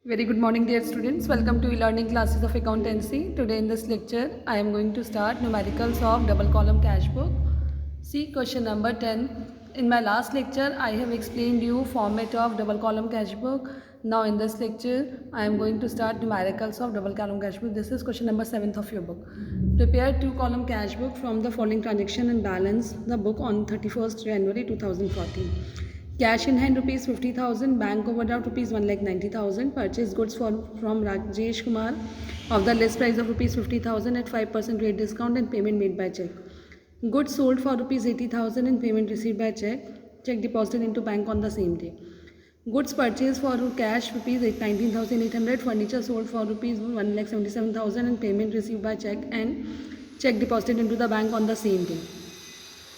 Very good morning, dear students. Welcome to e-learning classes of accountancy. Today in this lecture, I am going to start numericals of double column cash book. See question number 10. In my last lecture, I have explained you format of double column cash book. Now in this lecture, I am going to start numericals of double column cash book. This is question number 7th of your book. Prepare two column cash book from the following transaction and balance the book on 31st January 2014. Cash in hand rupees 50,000, bank overdraft rupees 1,90,000, purchase goods from Rajesh Kumar of the list price of rupees 50,000 at 5% rate discount and payment made by check. Goods sold for rupees 80,000 and payment received by check. Check deposited into bank on the same day. Goods purchased for cash rupees 19,800, furniture sold for rupees 1,77,000 and payment received by check and check deposited into the bank on the same day.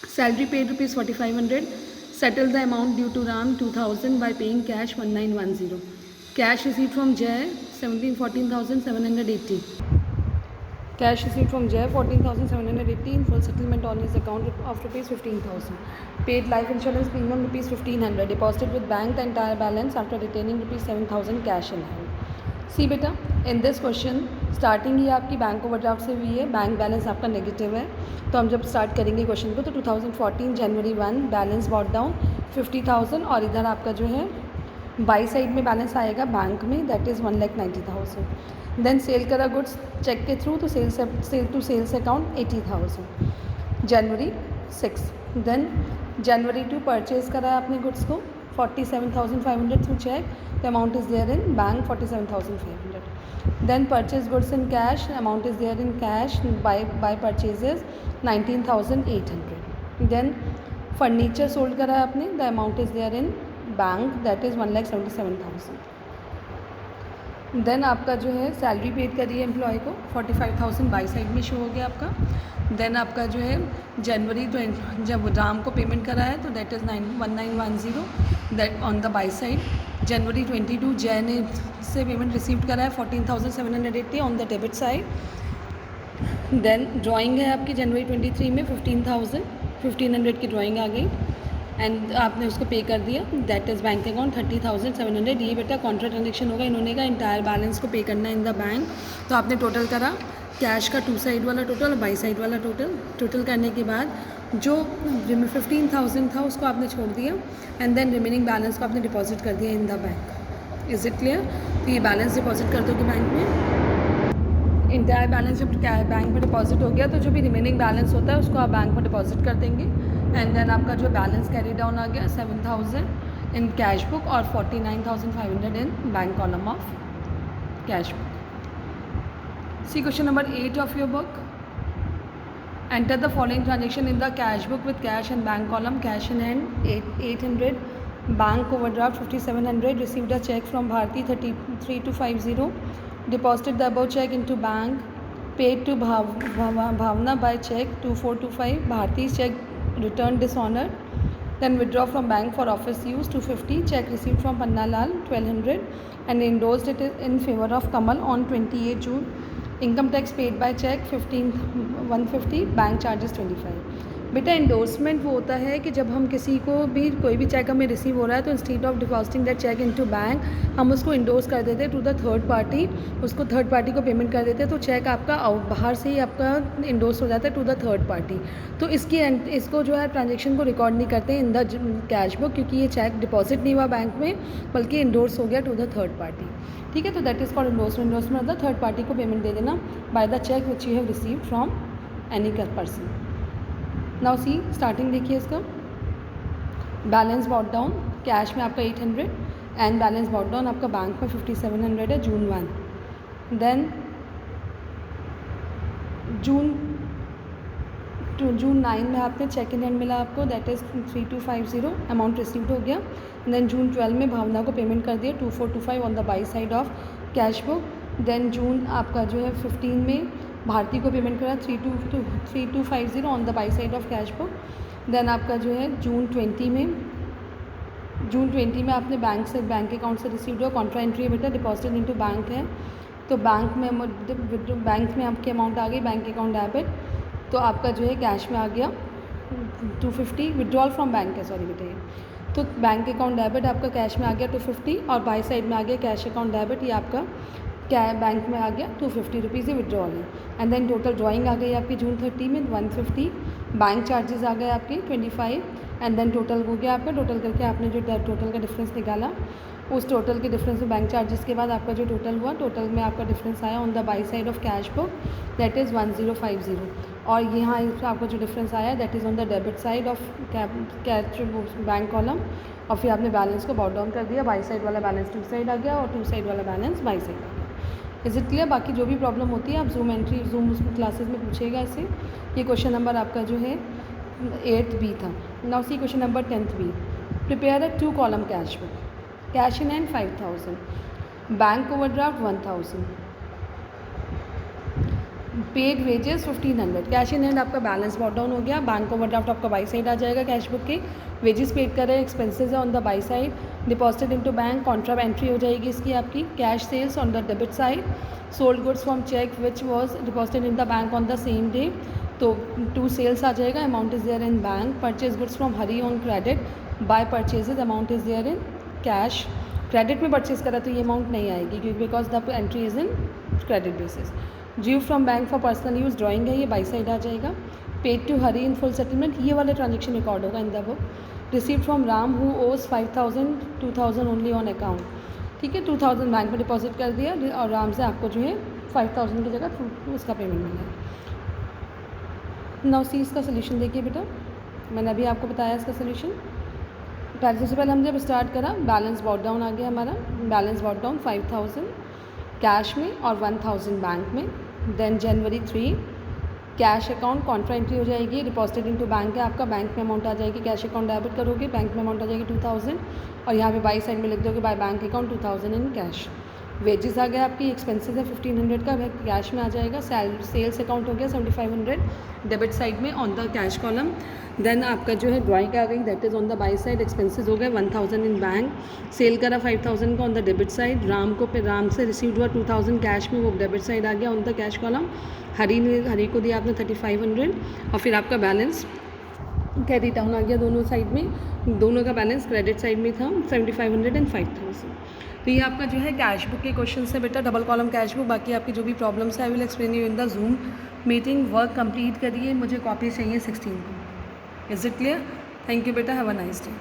Salary paid rupees 4,500. Settle the amount due to Ram 2,000 by paying cash 1,910. Cash received from Jay 14,780. Cash received from Jay 14,780 in full settlement on his account of rupees 15,000. Paid life insurance premium rupees 1,500. Deposited with bank the entire balance after retaining rupees 7,000 cash in hand. सी बेटा in this question starting ही आपकी bank overdraft से हुई है, bank balance आपका negative है. तो हम जब स्टार्ट करेंगे क्वेश्चन को तो 2014 जनवरी 1 बैलेंस बॉट डाउन 50,000 और इधर आपका जो है बाई साइड में बैलेंस आएगा बैंक में दैट इज़ 1,90,000. देन सेल करा गुड्स चेक के थ्रू तो सेल टू सेल्स अकाउंट 80,000 जनवरी 6. देन जनवरी 2 परचेज करा है आपने गुड्स को 47,500 through check. The amount is there in bank 47,500. Then purchase goods in cash. Amount is there in cash by purchases 19,800. Then furniture sold करा है आपने. The amount is there in bank that is 1,77,000. Then आपका जो है salary paid करी है employ को 45,000 by side में शो हो गया आपका. देन आपका जो है जनवरी जब राम को पेमेंट करा है तो that is 1910 that on the by side. जनवरी 22 जय ने से पेमेंट रिसीव करा है 14,780 on the debit side. Then drawing है आपकी जनवरी 23 में 15,100 की ड्राइंग आ गई एंड आपने उसको पे कर दिया दैट इज़ बैंक अकाउंट 30,700. ये बेटा कॉन्ट्रा ट्रांजेक्शन होगा, इन्होंने का इंटायर बैलेंस को पे करना है इन द बैंक. तो आपने टोटल करा कैश का टू साइड वाला टोटल और बाई साइड वाला टोटल करने के बाद जो 15,000 था उसको आपने छोड़ दिया एंड देन रिमेनिंग बैलेंस को आपने डिपॉजिट कर दिया इन the bank. Is it clear? तो ये बैलेंस डिपॉजिट कर दोगे बैंक में. इंटायर बैलेंस जब बैंक में डिपॉजिट हो गया तो जो भी रिमेनिंग बैलेंस होता है उसको आप बैंक में डिपॉजिट कर देंगे एंड देन आपका जो बैलेंस कैरी डाउन आ गया 7,000 इन कैश बुक और 49,500 in bank column of cash book. See question number 8 of your book. Enter the following transaction in the cash book with cash and bank column. Cash in hand 800, bank overdraft 5,700, received a check from Bharti 3250, deposited the above check into bank, paid to Bhavna by check 2425, Bharti's check returned dishonored. Then withdraw from bank for office use 250, check received from Panna Lal 1,200 and endorsed it in favor of Kamal on 28 June. Income tax paid by cheque 150, bank charges 25. बेटा endorsement वो होता है कि जब हम किसी को भी कोई भी चेक हमें रिसीव हो रहा है तो instead of depositing that cheque into bank हम उसको इंडोर्स कर देते हैं टू द थर्ड पार्टी. उसको थर्ड पार्टी को पेमेंट कर देते हैं तो चेक आपका बाहर से ही आपका इंडोर्स हो जाता है टू द थर्ड पार्टी. तो इसको जो है ट्रांजेक्शन को रिकॉर्ड नहीं करते इन द कैश बुक क्योंकि ये चेक डिपॉजिट नहीं हुआ बैंक में बल्कि इंडोर्स हो गया टू द थर्ड पार्टी. ठीक है, तो that is called endorsement. Endorsement मतलब थर्ड पार्टी को पेमेंट दे देना by the cheque which you have received from any person. Now see starting देखिए इसका बैलेंस बॉट डाउन कैश में आपका 800 एंड बैलेंस बॉट डाउन आपका बैंक में 5,700 है जून 1. देन जून 9 में आपने चेक इन हैंड मिला आपको दैट इज़ 3250 अमाउंट रिसीव्ड हो गया. देन जून 12 में भावना को पेमेंट कर दिया 2425 on the by side of cash book. Then June आपका जो है 15 में भारती को पेमेंट करा 3250 on the by side of cash book. Then आपका जो है जून 20 में आपने बैंक अकाउंट से रिसीव्ड हुआ कॉन्ट्रा एंट्री बेटा डिपॉजिटेड इनटू बैंक है तो बैंक में आपकी अमाउंट आ गई बैंक अकाउंट डेबिट तो आपका जो है कैश में आ गया 250 विड्रॉल फ्रॉम बैंक है सॉरी बेटा ये तो बैंक अकाउंट डेबिट आपका कैश में आ गया 250 और बाई साइड में आ गया कैश अकाउंट डेबिट, ये आपका क्या बैंक में आ गया 250 रुपीज़ ही विड्रॉल है। एंड देन टोटल ड्राइंग आ गई आपकी जून 30 में 150, बैंक चार्जेस आ गए आपके 25 एंड देन टोटल हो गया आपका, टोटल करके आपने जो टोटल का डिफरेंस निकाला उस टोटल के डिफरेंस में बैंक चार्जेस के बाद आपका जो टोटल हुआ, टोटल में आपका डिफरेंस आया on the by side of cash book that is 1050 और यहाँ आपका जो डिफरेंस आया that is on the debit side of cash bank column और फिर आपने बैलेंस को बॉट डाउन कर दिया, बाई साइड वाला बैलेंस टू साइड आ गया और टू साइड वाला बैलेंस बाई साइड आ गया। Is it clear? बाकी जो भी प्रॉब्लम होती है आप जूम एंट्री जूम क्लासेस में पूछेगा इसे। ये क्वेश्चन नंबर आपका जो है 8th बी था। Now see question number 10th B. Prepare a 2 column cash book, cash in hand 5000, bank overdraft 1000, paid wages 1500। Cash in hand आपका बैलेंस बॉट डाउन हो गया, बैंक ओवरड्राफ्ट आपका बाई साइड आ जाएगा कैश बुक के, wages paid कर रहे हैं, एक्सपेंसेस है on the by side, deposited into bank contra entry हो जाएगी इसकी आपकी, cash sales on the debit side, sold goods from cheque which was deposited in the bank on the same day, तो 2 sales आ जाएगा, amount is there in bank, purchase goods from Hari on credit, by purchases amount is there in cash, credit में purchase करा तो ये amount नहीं आएगी क्योंकि because the entry is in credit basis, due from bank for personal use drawing है ये by side आ जाएगा, paid to Hari in full settlement ये वाला ट्रांजेक्शन रिकॉर्ड होगा in the book, receive from Ram who ओज 5000 2000 ओनली ऑन अकाउंट, ठीक है 2000 बैंक में डिपॉजिट कर दिया और राम से आपको जो है 5000 की जगह उसका पेमेंट मिला। नाउ सी इसका सोल्यूशन देखिए बेटा, मैंने अभी आपको बताया इसका सोल्यूशन। पहले सबसे पहले हम जब स्टार्ट करा बैलेंस बॉट डाउन आ गया हमारा, बैलेंस बॉट डाउन 5000 कैश में और 1000 बैंक में, देन जनवरी 3 कैश अकाउंट कॉन्ट्रा एंट्री हो जाएगी, डिपॉजिटेड इनटू बैंक है आपका, बैंक में अमाउंट आ जाएगी, कैश अकाउंट डेबिट करोगे बैंक में अमाउंट आ जाएगी 2000 और यहाँ पे बाई साइड में लिख दोगे by bank account 2000 in cash, wages आ गया आपकी, एक्सपेंसेस है 1500 का वह कैश में आ जाएगा, सेल्स अकाउंट हो गया 7500 डेबिट साइड में on the cash column, then आपका जो है ड्राइंग आ गई that is on the by side, expenses हो गए 1000 इन बैंक, सेल करा 5000 का on the debit side, Ram से रिसीव्ड हुआ 2000 कैश में वो डेबिट साइड आ गया ऑन द कैश कॉलम, हरी को दिया आपने 3500 और फिर आपका बैलेंस कैरी डाउन आ गया दोनों साइड में, दोनों का बैलेंस क्रेडिट साइड में था 7500 एंड 5000। तो ये आपका जो है कैश बुक के क्वेश्चन है बेटा, डबल कॉलम कैश बुक। बाकी आपकी जो भी प्रॉब्लम्स है I will explain you in the zoom meeting. Work complete करिए, मुझे कॉपी चाहिए 16 को। Is it clear? Thank you बेटा, हैव अ नाइस डे।